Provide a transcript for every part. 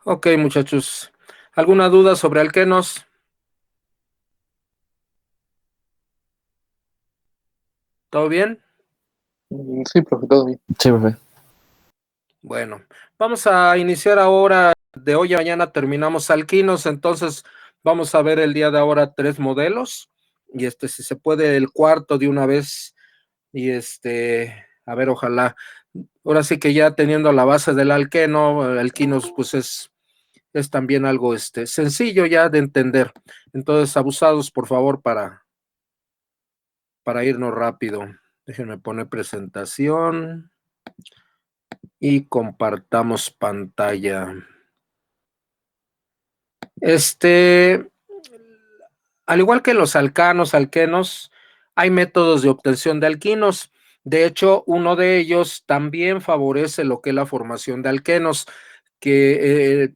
Ok, muchachos. ¿Alguna duda sobre alquenos? ¿Todo bien? Sí, profe, todo bien. Sí, profe. Bueno, vamos a iniciar ahora. De hoy a mañana terminamos alquinos, entonces vamos a ver el día de ahora 3 modelos y si se puede el cuarto de una vez y a ver, ojalá. Ahora sí que ya teniendo la base del alqueno, alquinos pues es también algo sencillo ya de entender. Entonces, abusados, por favor, para irnos rápido. Déjenme poner presentación y compartamos pantalla. Al igual que los alcanos, alquenos, hay métodos de obtención de alquinos. De hecho, uno de ellos también favorece lo que es la formación de alquenos, que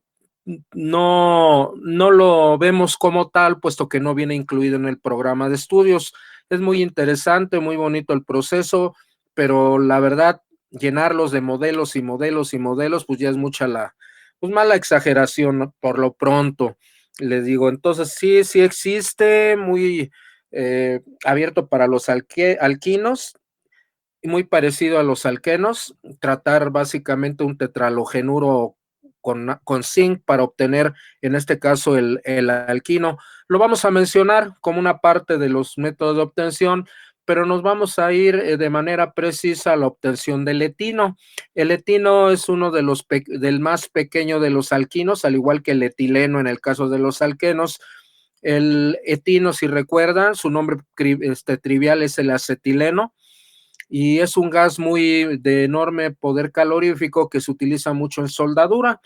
no lo vemos como tal, puesto que no viene incluido en el programa de estudios. Es muy interesante, muy bonito el proceso, pero la verdad, llenarlos de modelos y modelos y modelos, pues ya es mucha pues mala exageración, ¿no? Por lo pronto, les digo. Entonces, sí existe, muy abierto para los alquinos, y muy parecido a los alquenos, tratar básicamente un tetralogenuro con zinc para obtener, en este caso, el alquino. Lo vamos a mencionar como una parte de los métodos de obtención, pero nos vamos a ir de manera precisa a la obtención del etino. El etino es uno de del más pequeño de los alquinos, al igual que el etileno en el caso de los alquenos. El etino, si recuerdan, su nombre trivial es el acetileno, y es un gas muy de enorme poder calorífico que se utiliza mucho en soldadura,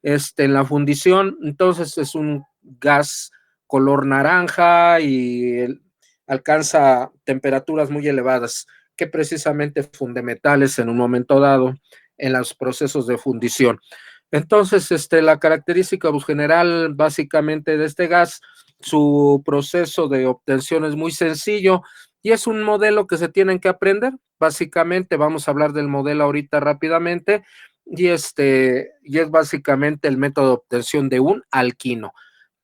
en la fundición. Entonces es un gas color naranja y alcanza temperaturas muy elevadas, que precisamente funde metales en un momento dado en los procesos de fundición. Entonces, la característica general básicamente de este gas, su proceso de obtención es muy sencillo y es un modelo que se tienen que aprender. Básicamente, vamos a hablar del modelo ahorita rápidamente, y es básicamente el método de obtención de un alquino.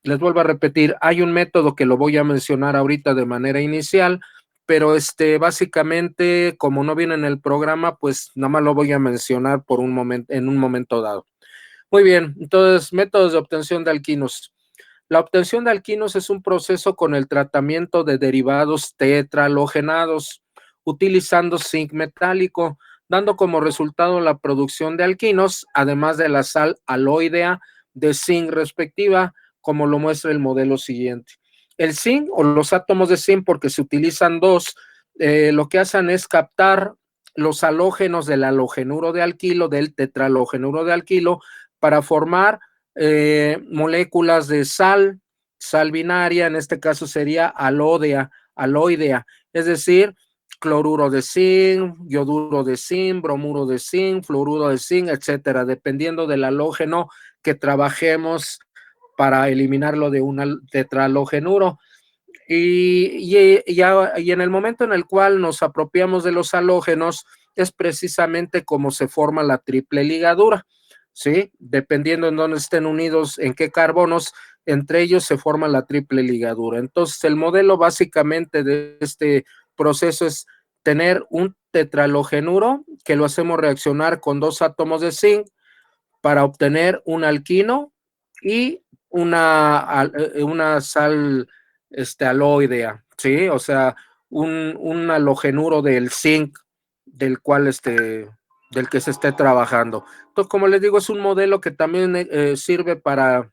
Les vuelvo a repetir, hay un método que lo voy a mencionar ahorita de manera inicial, pero básicamente, como no viene en el programa, pues nada más lo voy a mencionar por un momento, en un momento dado. Muy bien, entonces, métodos de obtención de alquinos. La obtención de alquinos es un proceso con el tratamiento de derivados tetrahalogenados utilizando zinc metálico, dando como resultado la producción de alquinos, además de la sal aloidea de zinc respectiva, como lo muestra el modelo siguiente. El zinc o los átomos de zinc, porque se utilizan dos, lo que hacen es captar los halógenos del halogenuro de alquilo, del tetrahalogenuro de alquilo, para formar moléculas de sal binaria, en este caso sería aloidea, es decir, cloruro de zinc, yoduro de zinc, bromuro de zinc, fluoruro de zinc, etcétera, dependiendo del halógeno que trabajemos para eliminarlo de un tetrahalogenuro. Y en el momento en el cual nos apropiamos de los halógenos, es precisamente como se forma la triple ligadura, ¿sí? Dependiendo en dónde estén unidos, en qué carbonos, entre ellos se forma la triple ligadura. Entonces, el modelo básicamente de este proceso es tener un tetrahalogenuro que lo hacemos reaccionar con 2 átomos de zinc para obtener un alquino y una sal aloidea, ¿sí? O sea, un halogenuro del zinc del cual del que se esté trabajando. Entonces, como les digo, es un modelo que también sirve para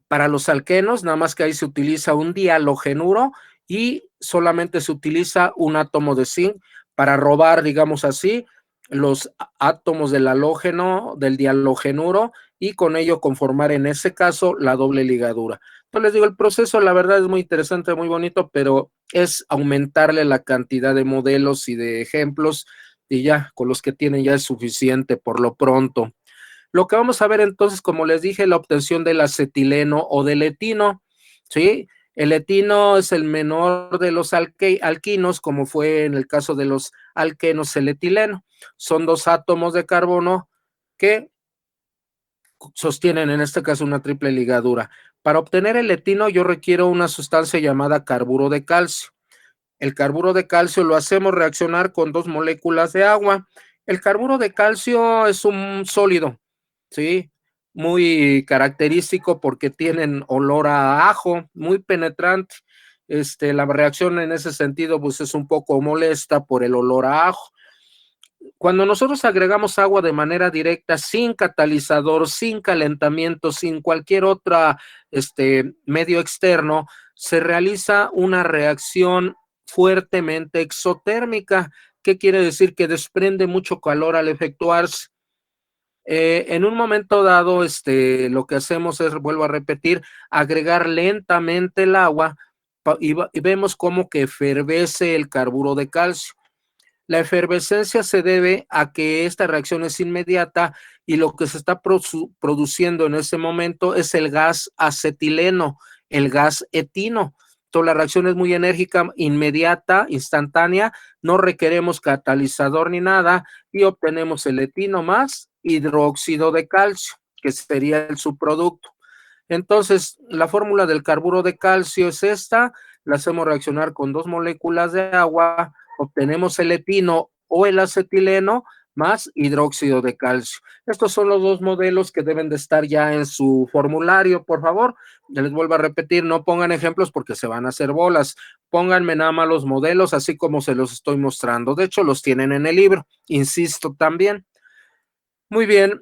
los alquenos, nada más que ahí se utiliza un dihalogenuro y solamente se utiliza un átomo de zinc para robar, digamos así, los átomos del halógeno, del dihalogenuro, y con ello conformar en ese caso la doble ligadura. Entonces les digo, el proceso la verdad es muy interesante, muy bonito, pero es aumentarle la cantidad de modelos y de ejemplos, y ya con los que tienen ya es suficiente por lo pronto. Lo que vamos a ver entonces, como les dije, la obtención del acetileno o del etino, ¿sí? El etino es el menor de los alquinos, como fue en el caso de los alquenos el etileno. Son dos átomos de carbono que sostienen en este caso una triple ligadura. Para obtener el etino yo requiero una sustancia llamada carburo de calcio. El carburo de calcio lo hacemos reaccionar con dos moléculas de agua. El carburo de calcio es un sólido, ¿sí? Muy característico porque tienen olor a ajo, muy penetrante. La reacción en ese sentido pues es un poco molesta por el olor a ajo. Cuando nosotros agregamos agua de manera directa, sin catalizador, sin calentamiento, sin cualquier otro medio externo, se realiza una reacción fuertemente exotérmica. ¿Qué quiere decir? Que desprende mucho calor al efectuarse. En un momento dado, lo que hacemos es, vuelvo a repetir, agregar lentamente el agua y vemos cómo que efervece el carburo de calcio. La efervescencia se debe a que esta reacción es inmediata y lo que se está produciendo en ese momento es el gas acetileno, el gas etino. Entonces la reacción es muy enérgica, inmediata, instantánea, no requeremos catalizador ni nada y obtenemos el etino más hidróxido de calcio, que sería el subproducto. Entonces, la fórmula del carburo de calcio es esta, la hacemos reaccionar con dos moléculas de agua, obtenemos el etino o el acetileno más hidróxido de calcio. Estos son los dos modelos que deben de estar ya en su formulario, por favor. Les vuelvo a repetir, no pongan ejemplos porque se van a hacer bolas. Pónganme nada más los modelos así como se los estoy mostrando. De hecho, los tienen en el libro, insisto también. Muy bien,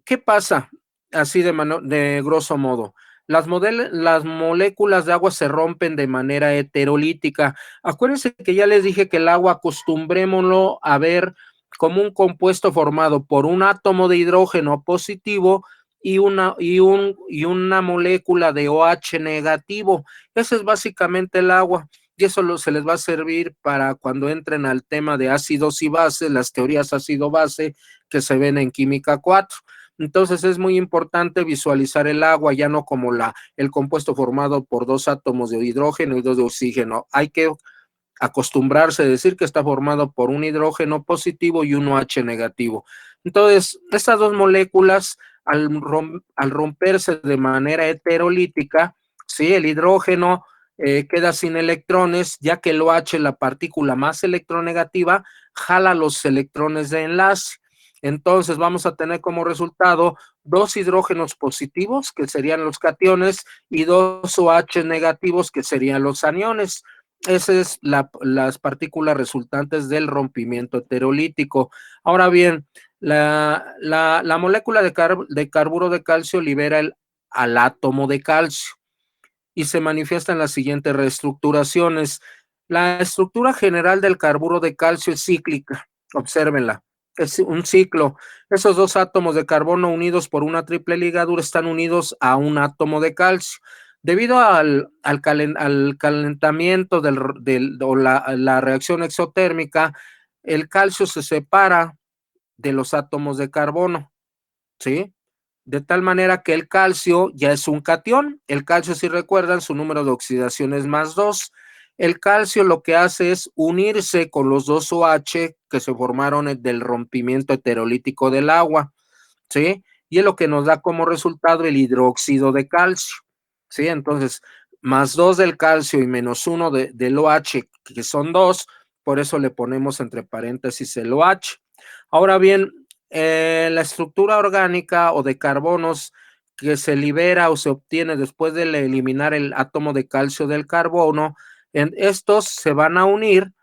¿qué pasa? Así de grosso modo. Las moléculas de agua se rompen de manera heterolítica. Acuérdense que ya les dije que el agua acostumbrémoslo a ver como un compuesto formado por un átomo de hidrógeno positivo y una molécula de OH negativo. Ese es básicamente el agua. Y eso se les va a servir para cuando entren al tema de ácidos y bases, las teorías ácido-base que se ven en química 4. Entonces es muy importante visualizar el agua ya no como el compuesto formado por dos átomos de hidrógeno y dos de oxígeno. Hay que acostumbrarse a decir que está formado por un hidrógeno positivo y un OH negativo. Entonces, estas dos moléculas, al romperse de manera heterolítica, ¿sí? El hidrógeno queda sin electrones, ya que el OH, la partícula más electronegativa, jala los electrones de enlace. Entonces vamos a tener como resultado dos hidrógenos positivos, que serían los cationes, y dos OH negativos, que serían los aniones. Esas es las partículas resultantes del rompimiento heterolítico. Ahora bien, la molécula de carburo de calcio libera al átomo de calcio y se manifiesta en las siguientes reestructuraciones. La estructura general del carburo de calcio es cíclica, obsérvenla, es un ciclo. Esos dos átomos de carbono unidos por una triple ligadura están unidos a un átomo de calcio. Debido al calentamiento o la reacción exotérmica, el calcio se separa de los átomos de carbono, ¿sí? De tal manera que el calcio ya es un catión. El calcio, si recuerdan, su número de oxidación es +2. El calcio lo que hace es unirse con los dos OH que se formaron del rompimiento heterolítico del agua, ¿sí? Y es lo que nos da como resultado el hidróxido de calcio, ¿sí? Entonces, +2 del calcio y -1 del OH, que son 2, por eso le ponemos entre paréntesis el OH. Ahora bien, la estructura orgánica o de carbonos que se libera o se obtiene después de eliminar el átomo de calcio del carbono, estos se van a unir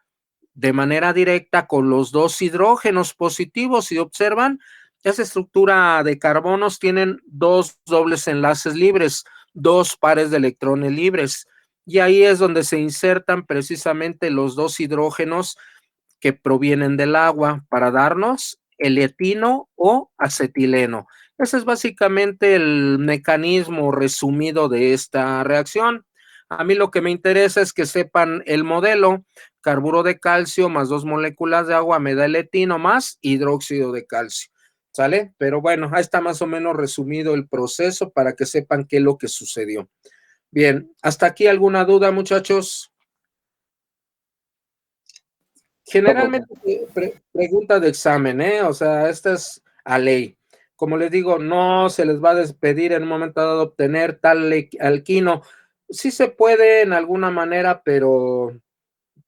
de manera directa con los dos hidrógenos positivos. Si observan, esa estructura de carbonos tienen dos dobles enlaces libres, dos pares de electrones libres, y ahí es donde se insertan precisamente los dos hidrógenos que provienen del agua para darnos el etino o acetileno. Ese es básicamente el mecanismo resumido de esta reacción. A mí lo que me interesa es que sepan el modelo: carburo de calcio más dos moléculas de agua me da el etino más hidróxido de calcio. ¿Sale? Pero bueno, ahí está más o menos resumido el proceso para que sepan qué es lo que sucedió. Bien, ¿hasta aquí alguna duda, muchachos? No, profe. Generalmente pregunta de examen, ¿eh? O sea, esta es a ley. Como les digo, no se les va a despedir en un momento dado obtener tal alquino. Sí se puede en alguna manera, pero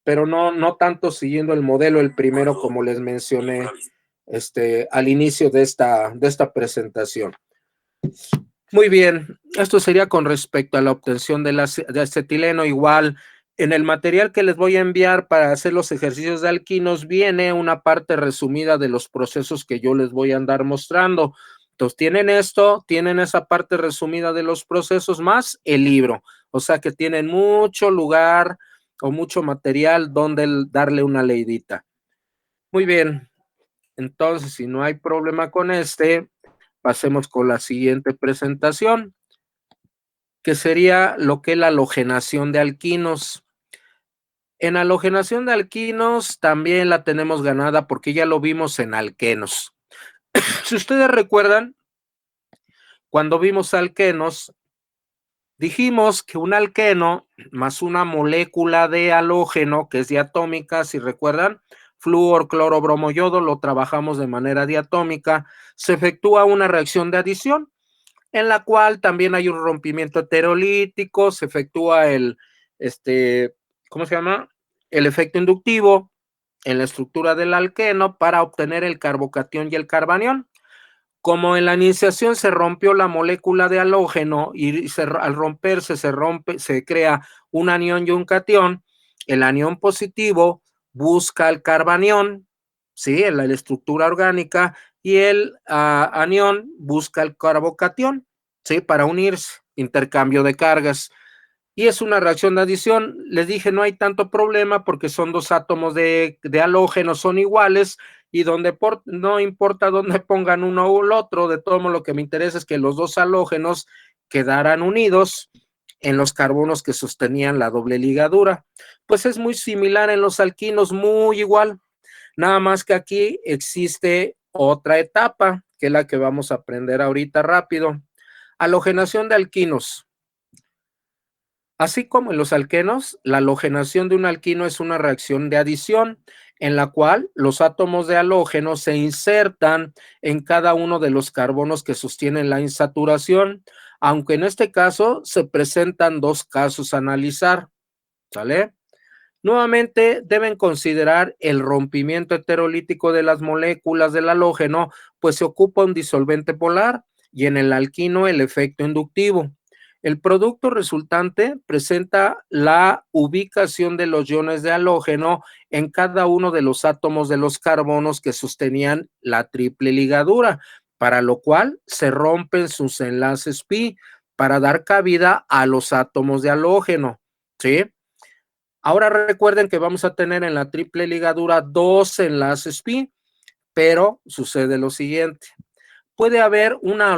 no tanto siguiendo el modelo, el primero, como les mencioné al inicio de esta presentación. Muy bien, esto sería con respecto a la obtención de acetileno. Igual, en el material que les voy a enviar para hacer los ejercicios de alquinos viene una parte resumida de los procesos que yo les voy a andar mostrando. Entonces, tienen esa parte resumida de los procesos más el libro. O sea que tienen mucho lugar o mucho material donde darle una leidita. Muy bien, entonces, si no hay problema con pasemos con la siguiente presentación, que sería lo que es la halogenación de alquinos. En halogenación de alquinos también la tenemos ganada porque ya lo vimos en alquenos. Si ustedes recuerdan, cuando vimos alquenos, dijimos que un alqueno más una molécula de halógeno, que es diatómica, si recuerdan, flúor, cloro, bromo, yodo, lo trabajamos de manera diatómica, se efectúa una reacción de adición, en la cual también hay un rompimiento heterolítico, se efectúa ¿cómo se llama? El efecto inductivo en la estructura del alqueno para obtener el carbocatión y el carbanión. Como en la iniciación se rompió la molécula de halógeno y al romperse se crea un anión y un catión, el anión positivo busca el carbanión, ¿sí? En la estructura orgánica, y el anión busca el carbocatión, ¿sí? Para unirse, intercambio de cargas. Y es una reacción de adición. Les dije, no hay tanto problema porque son dos átomos de halógeno, son iguales, y no importa dónde pongan uno o el otro, de todo modo lo que me interesa es que los dos halógenos quedaran unidos en los carbonos que sostenían la doble ligadura. Pues es muy similar en los alquinos, muy igual, nada más que aquí existe otra etapa, que es la que vamos a aprender ahorita rápido. Halogenación de alquinos. Así como en los alquenos, la halogenación de un alquino es una reacción de adición en la cual los átomos de halógeno se insertan en cada uno de los carbonos que sostienen la insaturación, aunque en este caso se presentan dos casos a analizar, ¿sale? Nuevamente deben considerar el rompimiento heterolítico de las moléculas del halógeno, pues se ocupa un disolvente polar, y en el alquino el efecto inductivo. El producto resultante presenta la ubicación de los iones de halógeno en cada uno de los átomos de los carbonos que sostenían la triple ligadura, para lo cual se rompen sus enlaces pi para dar cabida a los átomos de halógeno, ¿sí? Ahora recuerden que vamos a tener en la triple ligadura dos enlaces pi, pero sucede lo siguiente. Puede haber una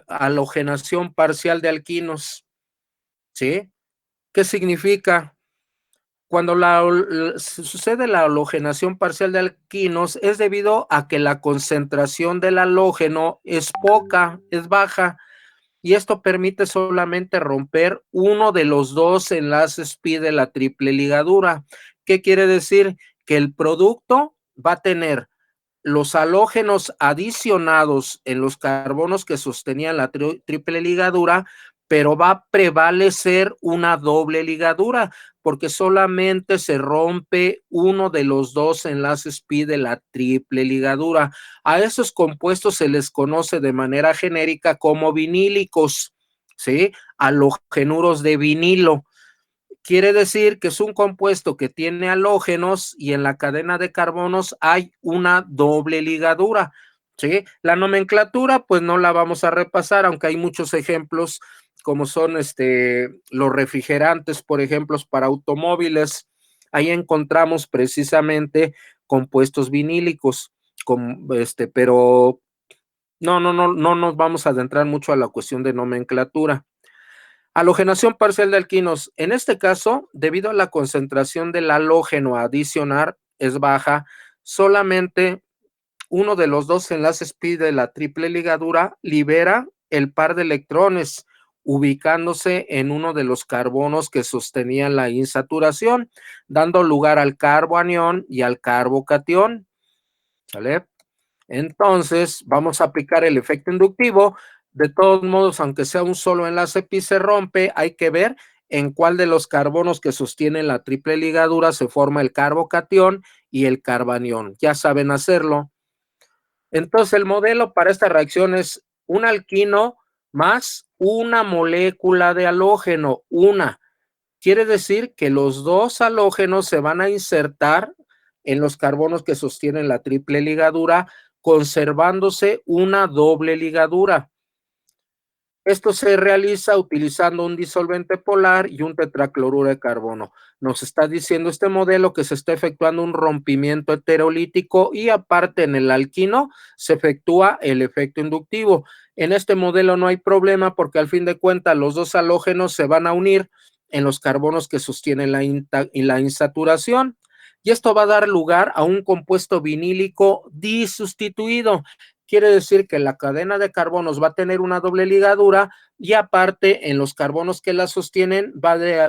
halogenación parcial de alquinos, ¿sí? ¿Qué significa? Cuando sucede la halogenación parcial de alquinos es debido a que la concentración del halógeno es poca, es baja, y esto permite solamente romper uno de los dos enlaces pi de la triple ligadura. ¿Qué quiere decir? Que el producto va a tener los halógenos adicionados en los carbonos que sostenían la triple ligadura, pero va a prevalecer una doble ligadura, porque solamente se rompe uno de los dos enlaces pi de la triple ligadura. A esos compuestos se les conoce de manera genérica como vinílicos, ¿sí? Halogenuros de vinilo. Quiere decir que es un compuesto que tiene halógenos y en la cadena de carbonos hay una doble ligadura, ¿sí? La nomenclatura, pues no la vamos a repasar, aunque hay muchos ejemplos, como son los refrigerantes, por ejemplo, para automóviles. Ahí encontramos precisamente compuestos vinílicos, pero no nos vamos a adentrar mucho a la cuestión de nomenclatura. Halogenación parcial de alquinos. En este caso, debido a la concentración del halógeno a adicionar es baja, solamente uno de los dos enlaces pi de la triple ligadura libera el par de electrones, ubicándose en uno de los carbonos que sostenían la insaturación, dando lugar al carbonión y al carbocatión. ¿Sale? Entonces, vamos a aplicar el efecto inductivo. De todos modos, aunque sea un solo enlace pi se rompe, hay que ver en cuál de los carbonos que sostienen la triple ligadura se forma el carbocatión y el carbanión. Ya saben hacerlo. Entonces, el modelo para esta reacción es un alquino más una molécula de halógeno, una. Quiere decir que los dos halógenos se van a insertar en los carbonos que sostienen la triple ligadura, conservándose una doble ligadura. Esto se realiza utilizando un disolvente polar y un tetracloruro de carbono. Nos está diciendo este modelo que se está efectuando un rompimiento heterolítico y aparte en el alquino se efectúa el efecto inductivo. En este modelo no hay problema porque al fin de cuentas los dos halógenos se van a unir en los carbonos que sostienen la insaturación. Y esto va a dar lugar a un compuesto vinílico disustituido. Quiere decir que la cadena de carbonos va a tener una doble ligadura y aparte en los carbonos que la sostienen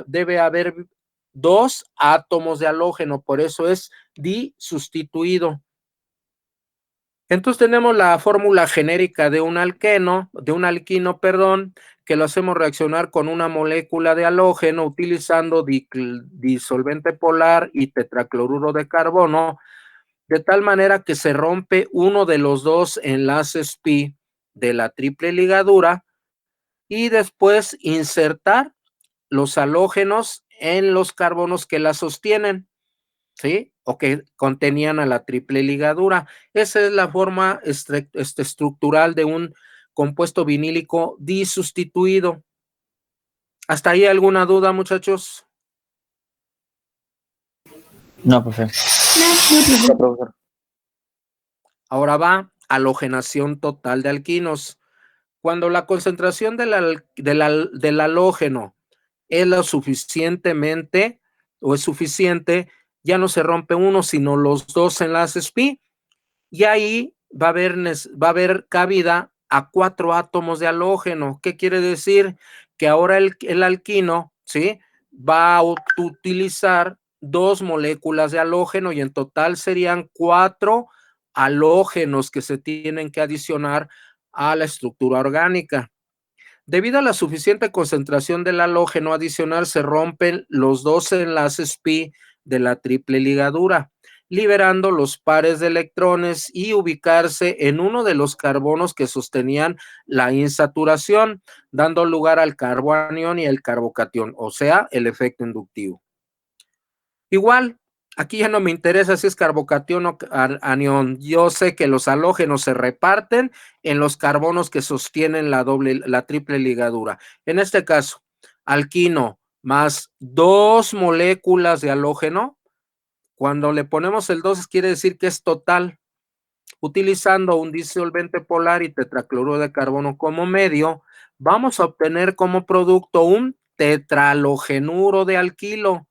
debe haber dos átomos de halógeno, por eso es disustituido. Entonces tenemos la fórmula genérica de un alquino, que lo hacemos reaccionar con una molécula de halógeno utilizando disolvente polar y tetracloruro de carbono, de tal manera que se rompe uno de los dos enlaces pi de la triple ligadura y después insertar los halógenos en los carbonos que la sostienen, ¿sí? O que contenían a la triple ligadura. Esa es la forma estructural de un compuesto vinílico disustituido. ¿Hasta ahí alguna duda, muchachos? No, profe. No, profesor. Ahora va halogenación total de alquinos. Cuando la concentración del halógeno es lo suficientemente o es suficiente, ya no se rompe uno, sino los dos enlaces pi, y ahí va a haber cabida a 4 átomos de halógeno. ¿Qué quiere decir? Que ahora el alquino, ¿sí?, va a utilizar 2 moléculas de halógeno y en total serían 4 halógenos que se tienen que adicionar a la estructura orgánica. Debido a la suficiente concentración del halógeno adicional, se rompen los 2 enlaces pi de la triple ligadura, liberando los pares de electrones y ubicarse en uno de los carbonos que sostenían la insaturación, dando lugar al carbanión y el carbocatión, o sea, el efecto inductivo. Igual, aquí ya no me interesa si es carbocatión o anión. Yo sé que los halógenos se reparten en los carbonos que sostienen la triple ligadura. En este caso, alquino más 2 moléculas de halógeno. Cuando le ponemos el 2 quiere decir que es total. Utilizando un disolvente polar y tetracloruro de carbono como medio, vamos a obtener como producto un tetrahalogenuro de alquilo.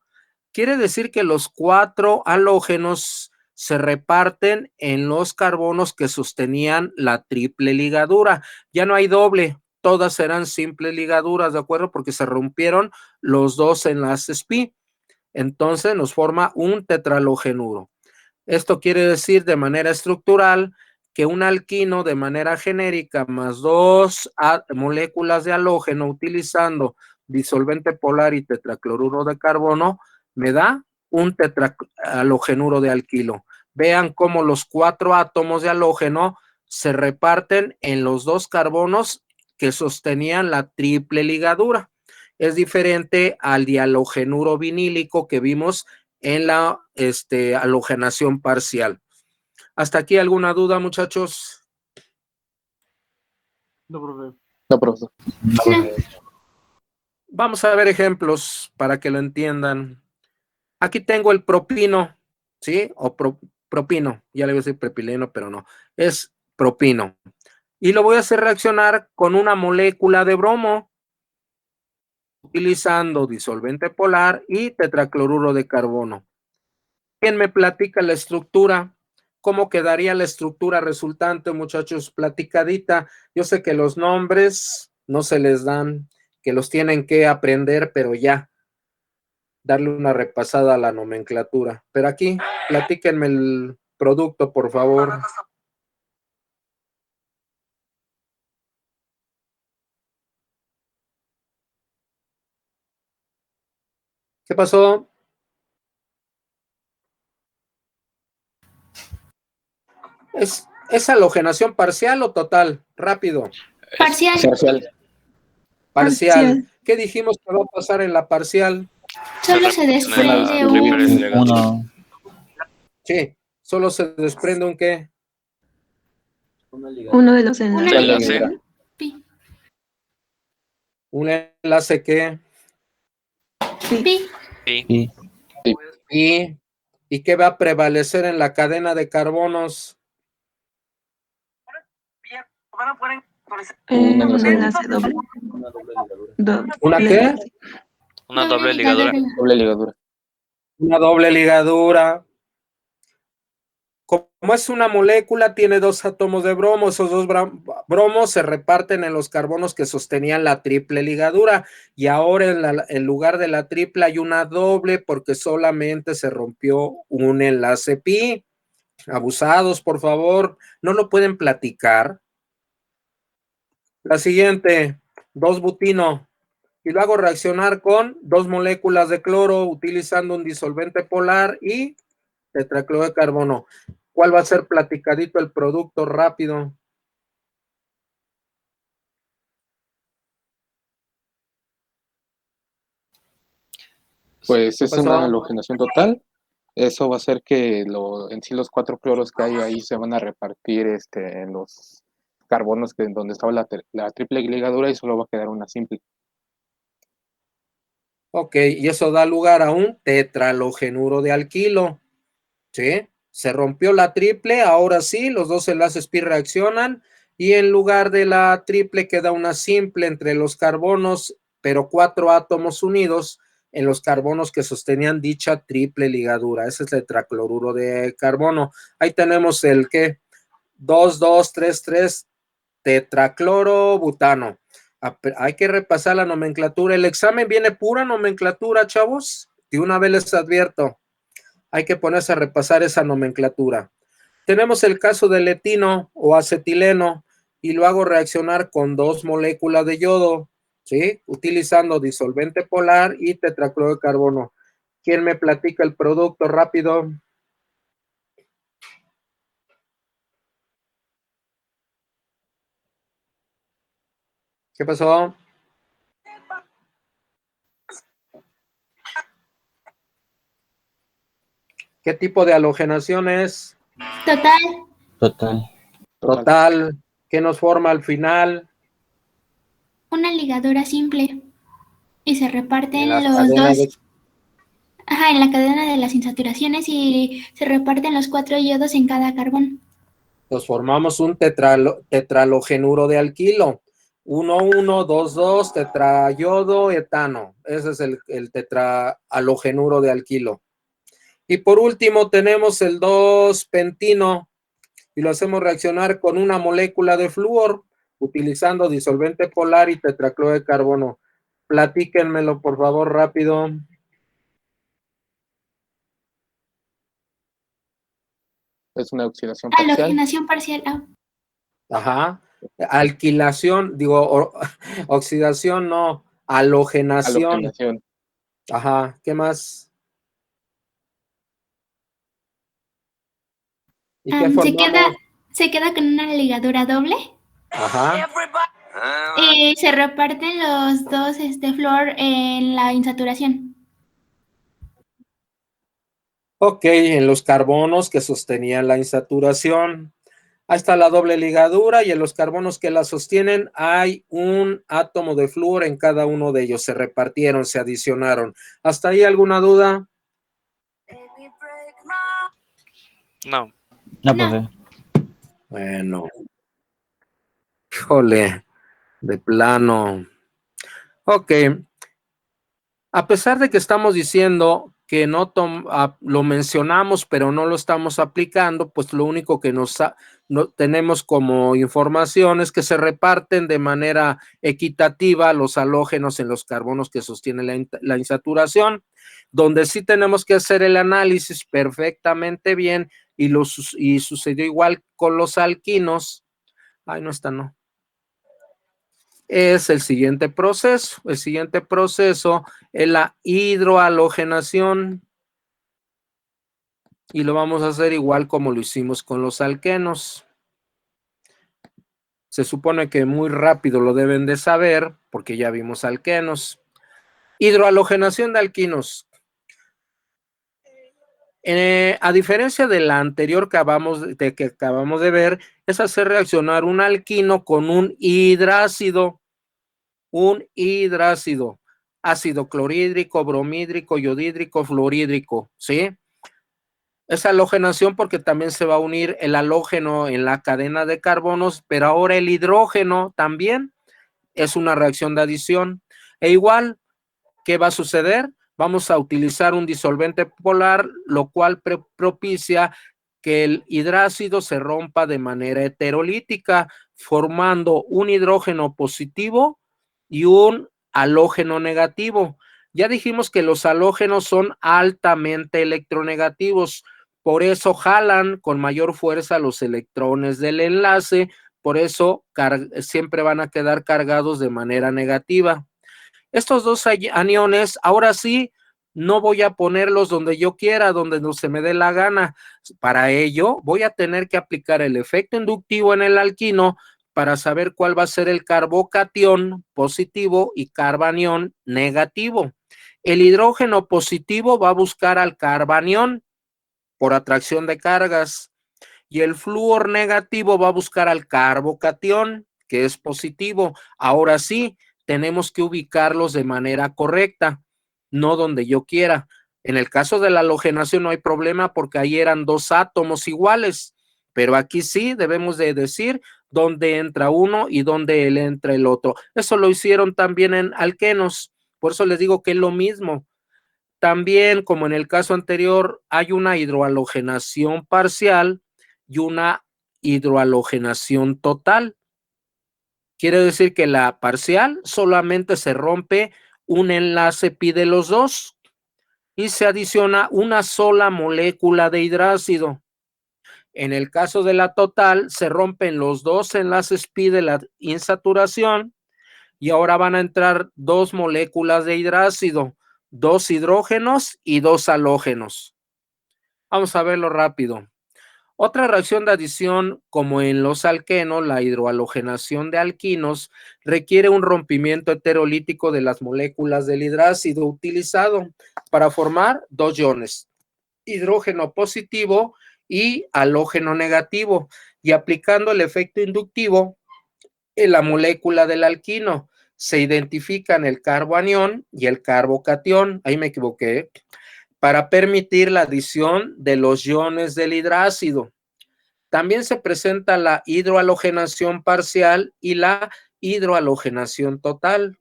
Quiere decir que los 4 halógenos se reparten en los carbonos que sostenían la triple ligadura. Ya no hay doble, todas serán simples ligaduras, ¿de acuerdo? Porque se rompieron los 2 enlaces pi. Entonces nos forma un tetrahalogenuro. Esto quiere decir de manera estructural que un alquino de manera genérica más 2 moléculas de halógeno utilizando disolvente polar y tetracloruro de carbono me da un tetrahalogenuro de alquilo. Vean cómo los 4 átomos de halógeno se reparten en los 2 carbonos que sostenían la triple ligadura. Es diferente al dihalogenuro vinílico que vimos en la halogenación parcial. ¿Hasta aquí alguna duda, muchachos? No, profe. No, profesor. Vamos a ver ejemplos para que lo entiendan. Aquí tengo el propino, ¿sí? O propino, ya le voy a decir propileno, pero no, es propino. Y lo voy a hacer reaccionar con una molécula de bromo, utilizando disolvente polar y tetracloruro de carbono. ¿Quién me platica la estructura? ¿Cómo quedaría la estructura resultante, muchachos? Platicadita. Yo sé que los nombres no se les dan. que los tienen que aprender, pero ya, darle una repasada a la nomenclatura. Pero aquí, platíquenme el producto, por favor. ¿Qué pasó? ¿Es halogenación parcial o total? Rápido. Parcial. Parcial. ¿Qué dijimos que va a pasar en la parcial? Solo se desprende un... Sí, solo se desprende un ¿qué? Uno de los enlaces. ¿Un enlace qué? Pi. ¿Y qué va a prevalecer en la cadena de carbonos? Un enlace doble. ¿Una qué? Una doble ligadura. Una doble ligadura. Como es una molécula, tiene dos átomos de bromo. Esos dos bromos se reparten en los carbonos que sostenían la triple ligadura. Y ahora en lugar de la triple hay una doble porque solamente se rompió un enlace pi. Abusados, por favor. ¿No lo pueden platicar? La siguiente, 2-butino. Y lo hago reaccionar con 2 moléculas de cloro utilizando un disolvente polar y tetracloruro de carbono. ¿Cuál va a ser platicadito el producto rápido? Pues es una halogenación total. Eso va a hacer que en sí los 4 cloros que hay ahí se van a repartir en los carbonos donde estaba la triple ligadura y solo va a quedar una simple. Ok, y eso da lugar a un tetralogenuro de alquilo. ¿Sí? Se rompió la triple, ahora sí, los dos enlaces pi reaccionan y en lugar de la triple queda una simple entre los carbonos, pero 4 átomos unidos en los carbonos que sostenían dicha triple ligadura. Ese es el tetracloruro de carbono. Ahí tenemos el ¿qué? 2,2,3,3 tetracloro butano. Hay que repasar la nomenclatura. El examen viene pura nomenclatura, chavos. De una vez les advierto. Hay que ponerse a repasar esa nomenclatura. Tenemos el caso del etino o acetileno y lo hago reaccionar con 2 moléculas de yodo, ¿sí? Utilizando disolvente polar y tetracloruro de carbono. ¿Quién me platica el producto rápido? ¿Qué pasó? ¿Qué tipo de halogenación es? Total. ¿Qué nos forma al final? Una ligadura simple. Y se reparten La los cadena dos. de- Ajá, en la cadena de las insaturaciones y se reparten los 4 yodos en cada carbón. Nos formamos un tetralogenuro de alquilo. 1,1, 2,2, tetrayodo, etano. Ese es el tetrahalogenuro de alquilo. Y por último tenemos el 2-pentino y lo hacemos reaccionar con una molécula de flúor utilizando disolvente polar y tetracloruro de carbono. Platíquenmelo, por favor, rápido. Es una oxidación parcial. Halogenación parcial. Ajá. Alquilación, digo, oxidación, no. Halogenación. Ajá. ¿Qué más? ¿Y qué formamos? Se queda con una ligadura doble. Ajá. Y se reparten los dos flúor en la insaturación. Ok, en los carbonos que sostenían la insaturación. Ahí está la doble ligadura y en los carbonos que la sostienen hay un átomo de flúor en cada uno de ellos. Se repartieron, se adicionaron. ¿Hasta ahí alguna duda? No, No. profe. Bueno. Híjole, de plano. Ok. A pesar de que estamos diciendo que no lo mencionamos, pero no lo estamos aplicando, pues lo único que no tenemos como información es que se reparten de manera equitativa los halógenos en los carbonos que sostienen la insaturación, donde sí tenemos que hacer el análisis perfectamente bien y sucedió igual con los alquinos. Ay, no está, no. Es el siguiente proceso. El siguiente proceso es la hidrohalogenación. Y lo vamos a hacer igual como lo hicimos con los alquenos. Se supone que muy rápido lo deben de saber, porque ya vimos alquenos. Hidrohalogenación de alquinos. A diferencia de la anterior que acabamos de ver, es hacer reaccionar un alquino con un hidrácido. Un hidrácido. Ácido clorhídrico, bromhídrico, yodhídrico, fluorhídrico. ¿Sí? Es halogenación porque también se va a unir el halógeno en la cadena de carbonos, pero ahora el hidrógeno también es una reacción de adición. E igual, ¿qué va a suceder? Vamos a utilizar un disolvente polar, lo cual propicia que el hidrácido se rompa de manera heterolítica, formando un hidrógeno positivo y un halógeno negativo. Ya dijimos que los halógenos son altamente electronegativos, por eso jalan con mayor fuerza los electrones del enlace, por eso siempre van a quedar cargados de manera negativa. Estos dos aniones, ahora sí, no voy a ponerlos donde yo quiera, donde no se me dé la gana. Para ello, voy a tener que aplicar el efecto inductivo en el alquino para saber cuál va a ser el carbocatión positivo y carbanión negativo. El hidrógeno positivo va a buscar al carbanión por atracción de cargas y el flúor negativo va a buscar al carbocatión, que es positivo. Ahora sí, tenemos que ubicarlos de manera correcta, no donde yo quiera. En el caso de la halogenación no hay problema porque ahí eran dos átomos iguales, pero aquí sí debemos de decir dónde entra uno y dónde entra el otro. Eso lo hicieron también en alquenos, por eso les digo que es lo mismo. También, como en el caso anterior, hay una hidrohalogenación parcial y una hidrohalogenación total. Quiere decir que la parcial solamente se rompe un enlace pi de los dos y se adiciona una sola molécula de hidrácido. En el caso de la total, se rompen los dos enlaces pi de la insaturación y ahora van a entrar dos moléculas de hidrácido, dos hidrógenos y dos halógenos. Vamos a verlo rápido. Otra reacción de adición, como en los alquenos, la hidrohalogenación de alquinos, requiere un rompimiento heterolítico de las moléculas del hidrácido utilizado para formar dos iones, hidrógeno positivo y halógeno negativo, y aplicando el efecto inductivo en la molécula del alquino, se identifican el carbanión y el carbocatión, ahí me equivoqué, para permitir la adición de los iones del hidrácido. También se presenta la hidrohalogenación parcial y la hidrohalogenación total.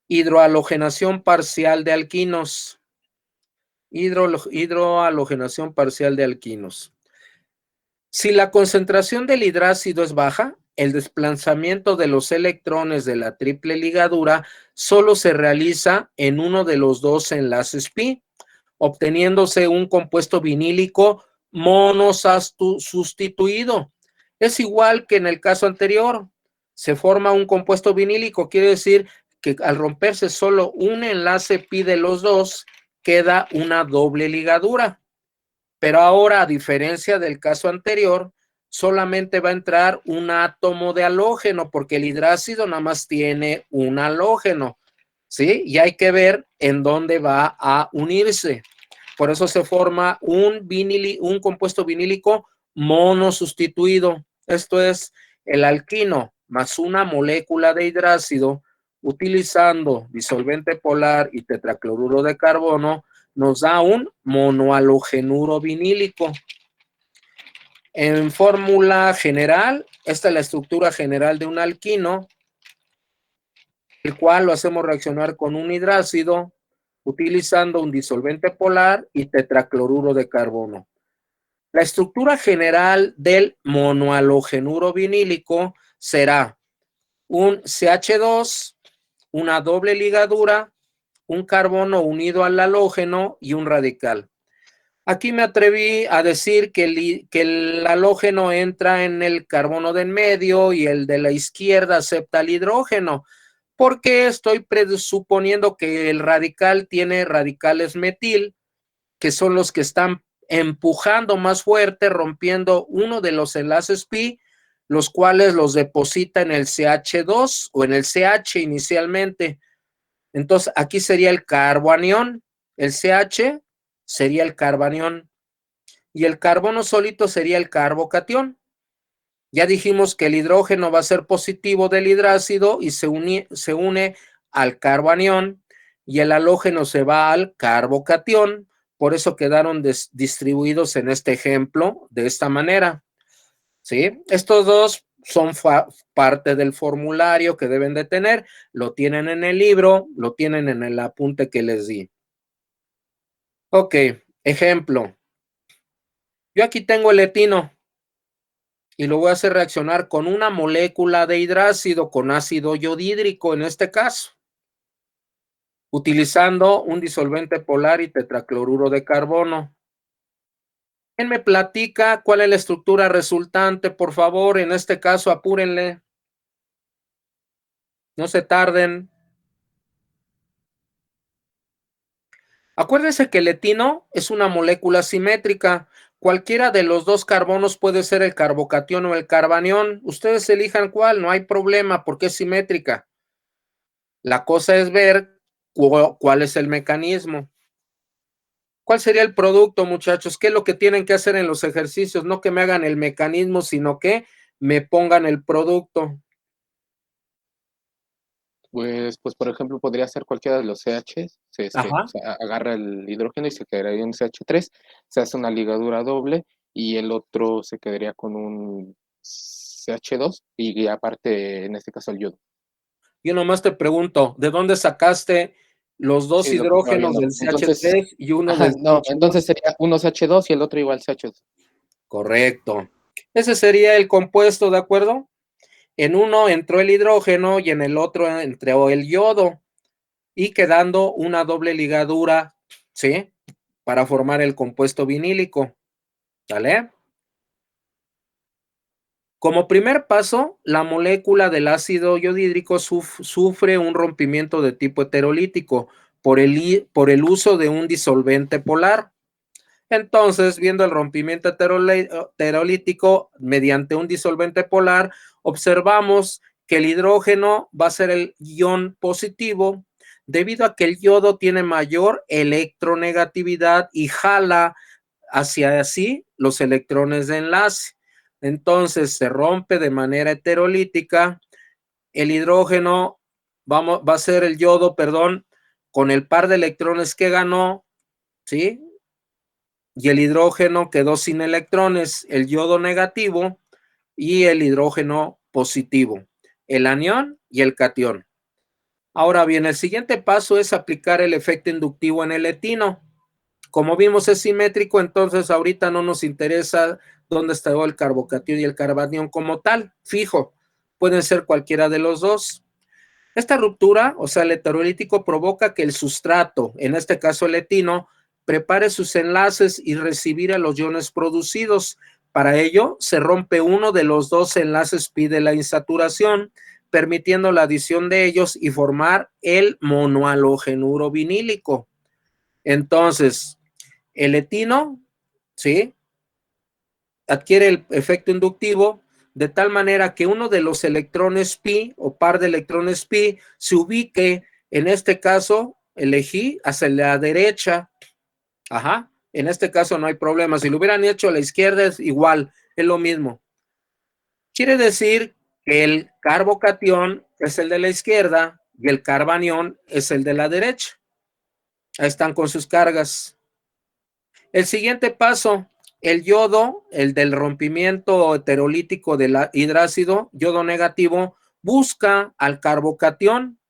Hidrohalogenación parcial de alquinos. Hidrohalogenación parcial de alquinos. Si la concentración del hidrácido es baja, el desplazamiento de los electrones de la triple ligadura solo se realiza en uno de los dos enlaces pi, obteniéndose un compuesto vinílico monosustituido. Es igual que en el caso anterior, se forma un compuesto vinílico, quiere decir que al romperse solo un enlace pi de los dos, queda una doble ligadura. Pero ahora, a diferencia del caso anterior, solamente va a entrar un átomo de halógeno, porque el hidrácido nada más tiene un halógeno, ¿sí? Y hay que ver en dónde va a unirse. Por eso se forma un compuesto vinílico monosustituido. Esto es el alquino más una molécula de hidrácido utilizando disolvente polar y tetracloruro de carbono, nos da un monohalogenuro vinílico. En fórmula general, esta es la estructura general de un alquino, el cual lo hacemos reaccionar con un hidrácido, utilizando un disolvente polar y tetracloruro de carbono. La estructura general del monohalogenuro vinílico será un CH2, una doble ligadura, un carbono unido al halógeno y un radical. Aquí me atreví a decir que el halógeno entra en el carbono de en medio y el de la izquierda acepta el hidrógeno, porque estoy presuponiendo que el radical tiene radicales metil, que son los que están empujando más fuerte, rompiendo uno de los enlaces pi, los cuales los deposita en el CH2 o en el CH inicialmente. Entonces, aquí sería el carbanión, el CH sería el carbanión y el carbono solito sería el carbocatión. Ya dijimos que el hidrógeno va a ser positivo del hidrácido y se une al carbanión y el halógeno se va al carbocatión. Por eso quedaron distribuidos en este ejemplo de esta manera. ¿Sí? Estos dos son parte del formulario que deben de tener. Lo tienen en el libro, lo tienen en el apunte que les di. Ok, ejemplo. Yo aquí tengo el etino y lo voy a hacer reaccionar con una molécula de hidrácido con ácido yodhídrico en este caso, utilizando un disolvente polar y tetracloruro de carbono. ¿Quién me platica cuál es la estructura resultante? Por favor, en este caso apúrenle. No se tarden. Acuérdense que el etino es una molécula simétrica. Cualquiera de los dos carbonos puede ser el carbocatión o el carbanión. Ustedes elijan cuál, no hay problema porque es simétrica. La cosa es ver cuál es el mecanismo. ¿Cuál sería el producto, muchachos? ¿Qué es lo que tienen que hacer en los ejercicios? No que me hagan el mecanismo, sino que me pongan el producto. Pues por ejemplo, podría ser cualquiera de los CHs. Se agarra el hidrógeno y se quedaría un CH3, se hace una ligadura doble y el otro se quedaría con un CH2 y aparte, en este caso, el yodo. Yo nomás te pregunto, ¿de dónde sacaste los dos hidrógenos del CH3 y uno del CH2? No, entonces sería uno CH2 y el otro igual CH2. Correcto. Ese sería el compuesto, ¿de acuerdo? En uno entró el hidrógeno y en el otro entró el yodo y quedando una doble ligadura, ¿sí? Para formar el compuesto vinílico, ¿vale? Como primer paso, la molécula del ácido yodhídrico sufre un rompimiento de tipo heterolítico por el uso de un disolvente polar. Entonces, viendo el rompimiento heterolítico mediante un disolvente polar, observamos que el hidrógeno va a ser el ion positivo debido a que el yodo tiene mayor electronegatividad y jala hacia sí los electrones de enlace. Entonces, se rompe de manera heterolítica. El hidrógeno va a ser el yodo, con el par de electrones que ganó, ¿sí? Y el hidrógeno quedó sin electrones, el yodo negativo y el hidrógeno positivo, el anión y el catión. Ahora bien, el siguiente paso es aplicar el efecto inductivo en el etino. Como vimos es simétrico, entonces ahorita no nos interesa dónde está el carbocatión y el carbanión como tal, fijo, pueden ser cualquiera de los dos. Esta ruptura, o sea, el heterolítico provoca que el sustrato, en este caso el etino, prepare sus enlaces y recibir a los iones producidos. Para ello, se rompe uno de los dos enlaces pi de la insaturación, permitiendo la adición de ellos y formar el monohalogenuro vinílico. Entonces, el etino, ¿sí?, adquiere el efecto inductivo de tal manera que uno de los electrones pi o par de electrones pi se ubique, en este caso, elegí hacia la derecha. En este caso no hay problema. Si lo hubieran hecho a la izquierda es igual, es lo mismo. Quiere decir que el carbocatión es el de la izquierda y el carbanión es el de la derecha. Ahí están con sus cargas. El siguiente paso, el yodo, el del rompimiento heterolítico del hidrácido, yodo negativo, busca al carbocatión,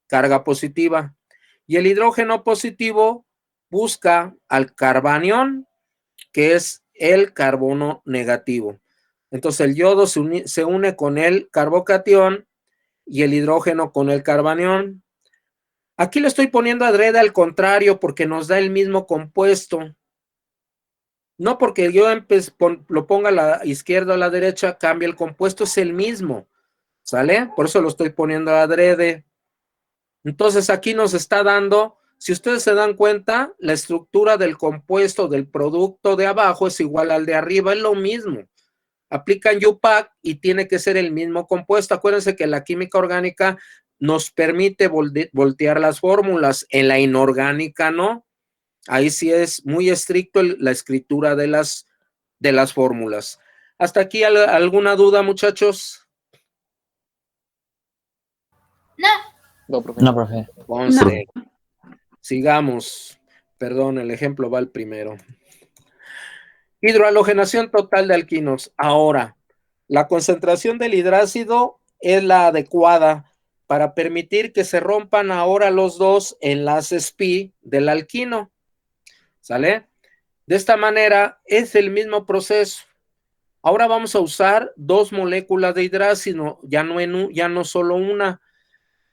carga positiva, Y el hidrógeno positivo busca al carbanión, que es el carbono negativo. Entonces el yodo se une con el carbocatión y el hidrógeno con el carbanión. Aquí le estoy poniendo adrede al contrario porque nos da el mismo compuesto. No porque yo lo ponga a la izquierda o a la derecha, cambia el compuesto, es el mismo. ¿Sale? Por eso lo estoy poniendo adrede. Entonces aquí nos está dando, si ustedes se dan cuenta, la estructura del compuesto del producto de abajo es igual al de arriba, es lo mismo. Aplican UPAC y tiene que ser el mismo compuesto. Acuérdense que la química orgánica nos permite voltear las fórmulas, en la inorgánica no. Ahí sí es muy estricto la escritura de las fórmulas. ¿Hasta aquí alguna duda, muchachos? No. No, profe. No, profe. Entonces, sigamos. Perdón, el ejemplo va el primero. Hidrohalogenación total de alquinos. Ahora, la concentración del hidrácido es la adecuada para permitir que se rompan ahora los dos enlaces pi del alquino. ¿Sale? De esta manera es el mismo proceso. Ahora vamos a usar dos moléculas de hidrácido, ya no solo una.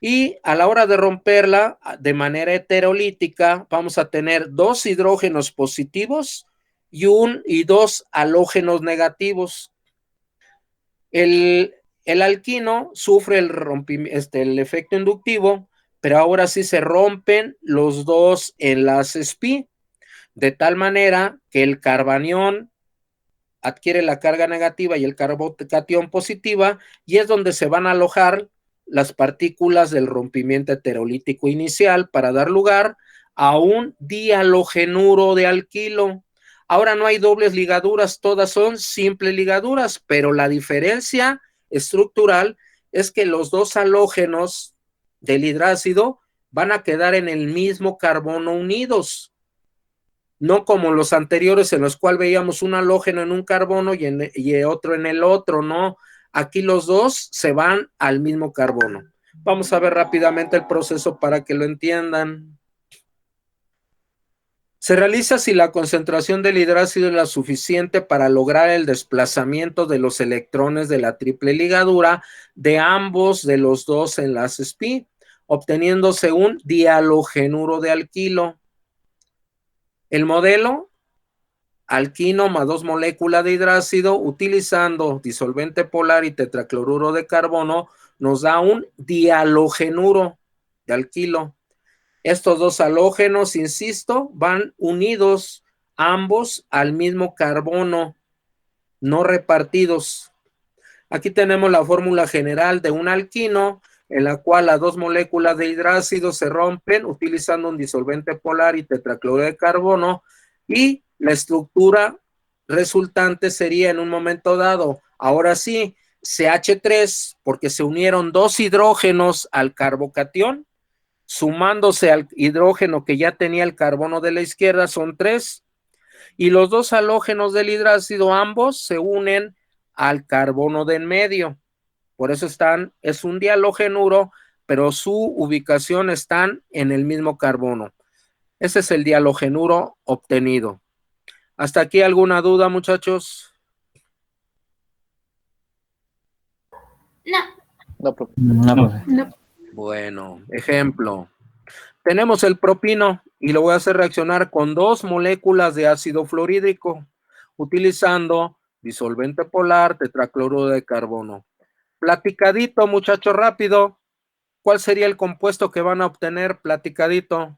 Y a la hora de romperla de manera heterolítica, vamos a tener dos hidrógenos positivos y dos halógenos negativos. El alquino sufre el efecto inductivo, pero ahora sí se rompen los dos enlaces pi, de tal manera que el carbanión adquiere la carga negativa y el carbocatión positiva, y es donde se van a alojar las partículas del rompimiento heterolítico inicial para dar lugar a un dihalogenuro de alquilo. Ahora no hay dobles ligaduras, todas son simples ligaduras, pero la diferencia estructural es que los dos halógenos del hidrácido van a quedar en el mismo carbono unidos. No como los anteriores en los cuales veíamos un halógeno en un carbono y otro en el otro, no. Aquí los dos se van al mismo carbono. Vamos a ver rápidamente el proceso para que lo entiendan. Se realiza si la concentración del hidrácido es la suficiente para lograr el desplazamiento de los electrones de la triple ligadura de ambos de los dos enlaces pi, obteniéndose un dihalogenuro de alquilo. El modelo, alquino más dos moléculas de hidrácido, utilizando disolvente polar y tetracloruro de carbono, nos da un dihalogenuro de alquilo. Estos dos halógenos, insisto, van unidos ambos al mismo carbono, no repartidos. Aquí tenemos la fórmula general de un alquino, en la cual las dos moléculas de hidrácido se rompen utilizando un disolvente polar y tetracloruro de carbono, y la estructura resultante sería en un momento dado, ahora sí, CH3, porque se unieron dos hidrógenos al carbocatión, sumándose al hidrógeno que ya tenía el carbono de la izquierda, son 3, y los dos halógenos del hidrácido ambos se unen al carbono de en medio. Por eso es un dihalogenuro, pero su ubicación están en el mismo carbono. Ese es el dihalogenuro obtenido. ¿Hasta aquí alguna duda, muchachos? No. No, profe. No, profe. No. Bueno, ejemplo. Tenemos el propino y lo voy a hacer reaccionar con dos moléculas de ácido fluorhídrico utilizando disolvente polar, tetracloruro de carbono. Platicadito, muchachos, rápido. ¿Cuál sería el compuesto que van a obtener? Platicadito.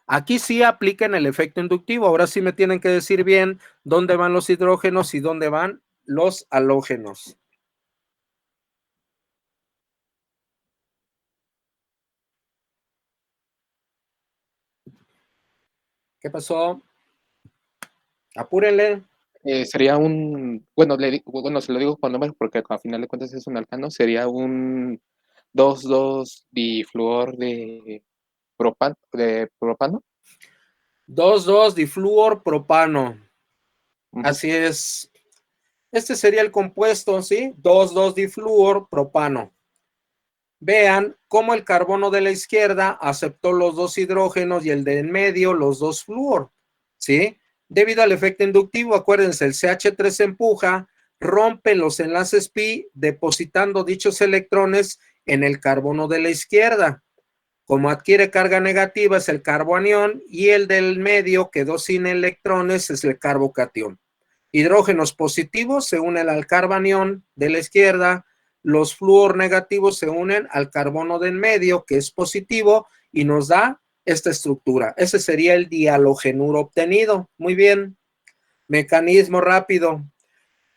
Aquí sí apliquen el efecto inductivo. Ahora sí me tienen que decir bien dónde van los hidrógenos y dónde van los halógenos. ¿Qué pasó? Apúrenle. Sería bueno, se lo digo con números porque al final de cuentas es un alcano, sería un 2,2-difluor de propano. 2,2-difluor propano. Así es. Este sería el compuesto, ¿sí? 2,2-difluor propano. vean cómo el carbono de la izquierda aceptó los dos hidrógenos y el de en medio los dos flúor, ¿sí? Debido al efecto inductivo, acuérdense, el CH3 empuja, rompe los enlaces pi, depositando dichos electrones en el carbono de la izquierda. Como adquiere carga negativa es el carbonión y el del medio quedó sin electrones es el carbocatión. Hidrógenos positivos se unen al carbanión de la izquierda, los flúor negativos se unen al carbono del medio que es positivo y nos da esta estructura. Ese sería el dialogenuro obtenido. Muy bien. Mecanismo rápido.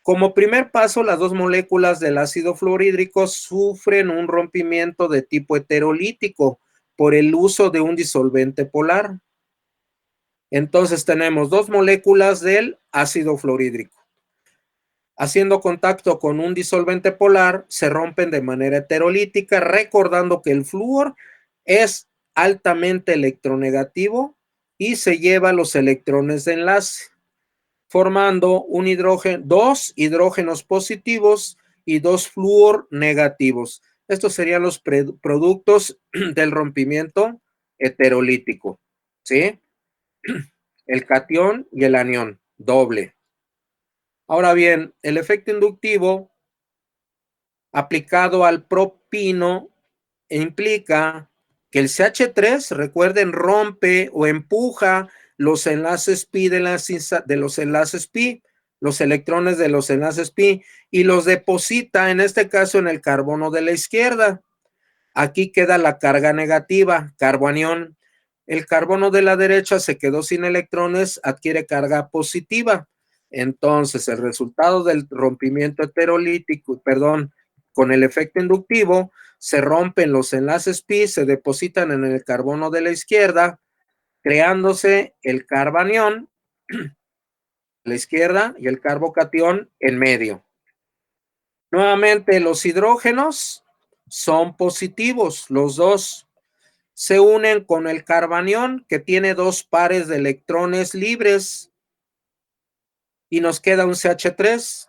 Como primer paso, las dos moléculas del ácido fluorhídrico sufren un rompimiento de tipo heterolítico por el uso de un disolvente polar. Entonces tenemos dos moléculas del ácido fluorhídrico. Haciendo contacto con un disolvente polar, se rompen de manera heterolítica, recordando que el flúor es altamente electronegativo y se lleva los electrones de enlace, formando dos hidrógenos positivos y dos flúor negativos. Estos serían los productos del rompimiento heterolítico, ¿sí? El catión y el anión, doble. Ahora bien, el efecto inductivo aplicado al propino implica que el CH3, recuerden, rompe o empuja los enlaces pi de los enlaces pi, los electrones de los enlaces pi, y los deposita, en este caso, en el carbono de la izquierda. Aquí queda la carga negativa, carbanión. El carbono de la derecha se quedó sin electrones, adquiere carga positiva. Entonces, el resultado del rompimiento heterolítico, con el efecto inductivo, se rompen los enlaces pi, se depositan en el carbono de la izquierda, creándose el carbanión a la izquierda y el carbocatión en medio. Nuevamente, los hidrógenos son positivos, los dos se unen con el carbanión que tiene dos pares de electrones libres y nos queda un CH3.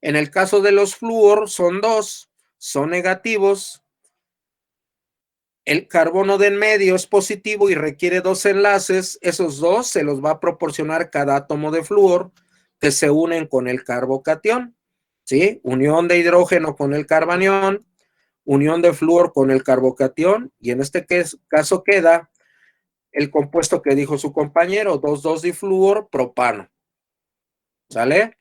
En el caso de los flúor son dos, son negativos. El carbono de en medio es positivo y requiere dos enlaces. Esos dos se los va a proporcionar cada átomo de flúor que se unen con el carbocatión, ¿sí? Unión de hidrógeno con el carbanión, unión de flúor con el carbocatión, y en este caso queda el compuesto que dijo su compañero, 2,2-difluor propano. ¿Sale?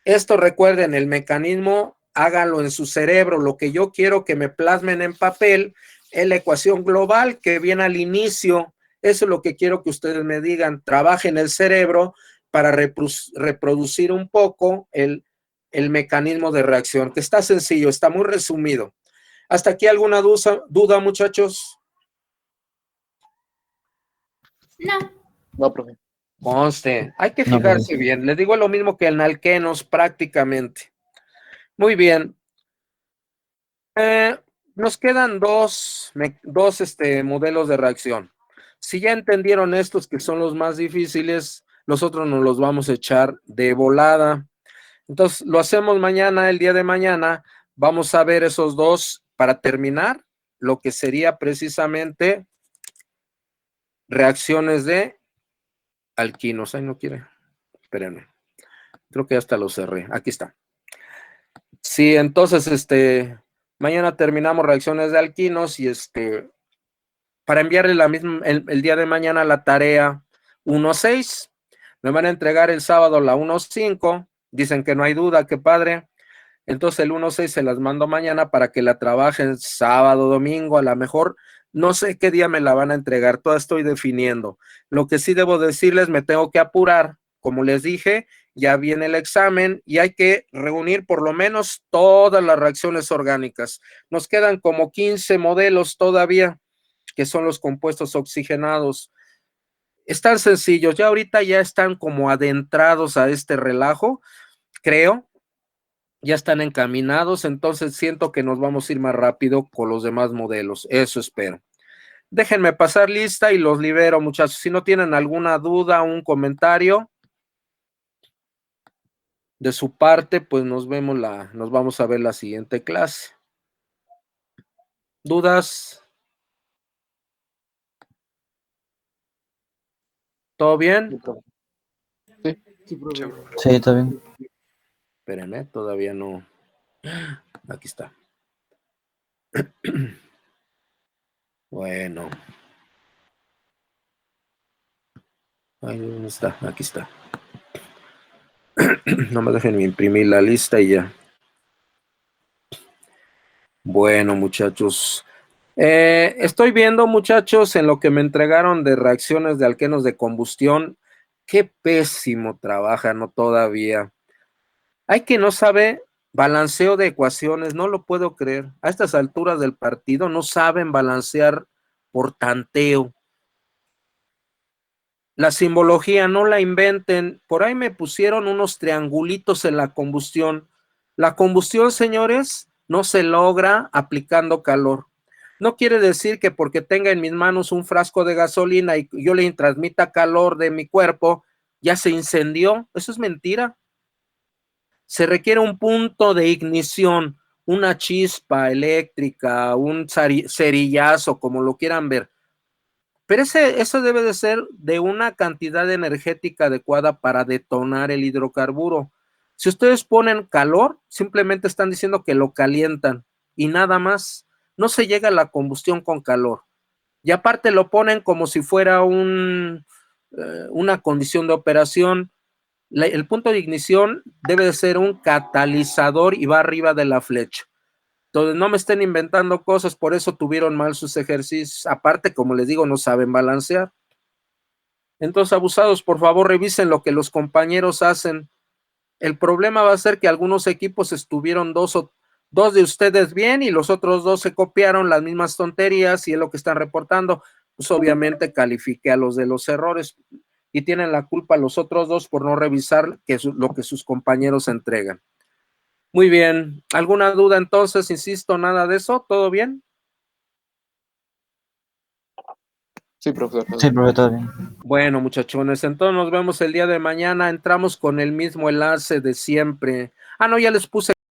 Esto recuerden, el mecanismo, háganlo en su cerebro. Lo que yo quiero que me plasmen en papel es la ecuación global que viene al inicio. Eso es lo que quiero que ustedes me digan. Trabajen el cerebro para reproducir un poco el mecanismo de reacción, que está sencillo, está muy resumido. ¿Hasta aquí alguna duda, muchachos? No. No, profe. Conste, hay que fijarse bien. Les digo lo mismo que en alquenos prácticamente. Muy bien. Nos quedan dos modelos de reacción. Si ya entendieron estos que son los más difíciles, los otros nos los vamos a echar de volada. Entonces, lo hacemos mañana, el día de mañana. Vamos a ver esos dos para terminar lo que sería precisamente reacciones de alquinos. Ay, no quiere. Espérenme. Creo que hasta lo cerré. Aquí está. Sí, entonces, mañana terminamos reacciones de alquinos y para enviarle el día de mañana la tarea 1.6. Me van a entregar el sábado la 1.5. Dicen que no hay duda, qué padre. Entonces el 1.6 se las mando mañana para que la trabajen sábado, domingo, a lo mejor. No sé qué día me la van a entregar, todavía estoy definiendo. Lo que sí debo decirles, me tengo que apurar. Como les dije, ya viene el examen y hay que reunir por lo menos todas las reacciones orgánicas. Nos quedan como 15 modelos todavía, que son los compuestos oxigenados. Están sencillos, ya ahorita ya están como adentrados a este relajo, creo. Ya están encaminados, entonces siento que nos vamos a ir más rápido con los demás modelos, eso espero. Déjenme pasar lista y los libero, muchachos. Si no tienen alguna duda, un comentario de su parte, pues nos vamos a ver la siguiente clase. ¿Dudas? ¿Todo bien? Sí. Sí, está bien. Espérenme, todavía no. Aquí está. Bueno. Ay, ¿dónde está? Aquí está. No me dejen imprimir la lista y ya. Bueno, muchachos. Estoy viendo, muchachos, en lo que me entregaron de reacciones de alquenos de combustión. Qué pésimo trabajan, ¿no? Todavía. Hay que no sabe balanceo de ecuaciones, no lo puedo creer. A estas alturas del partido no saben balancear por tanteo. La simbología no la inventen. Por ahí me pusieron unos triangulitos en la combustión. La combustión, señores, no se logra aplicando calor. No quiere decir que porque tenga en mis manos un frasco de gasolina y yo le transmita calor de mi cuerpo, ya se incendió. Eso es mentira. Se requiere un punto de ignición, una chispa eléctrica, un cerillazo, como lo quieran ver. Pero eso debe de ser de una cantidad energética adecuada para detonar el hidrocarburo. Si ustedes ponen calor, simplemente están diciendo que lo calientan y nada más. No se llega a la combustión con calor. Y aparte lo ponen como si fuera una condición de operación. El punto de ignición debe de ser un catalizador y va arriba de la flecha. Entonces no me estén inventando cosas, por eso tuvieron mal sus ejercicios. Aparte, como les digo, no saben balancear. Entonces, abusados, por favor, revisen lo que los compañeros hacen. El problema va a ser que algunos equipos estuvieron dos de ustedes bien y los otros dos se copiaron las mismas tonterías y es lo que están reportando. Pues obviamente califiqué a los de los errores y tienen la culpa los otros dos por no revisar lo que sus compañeros entregan. Muy bien. ¿Alguna duda entonces? Insisto, nada de eso. ¿Todo bien? Sí, profesor. Sí, profe, todo bien. Bueno, muchachones, entonces nos vemos el día de mañana. Entramos con el mismo enlace de siempre. Ah, no, ya les puse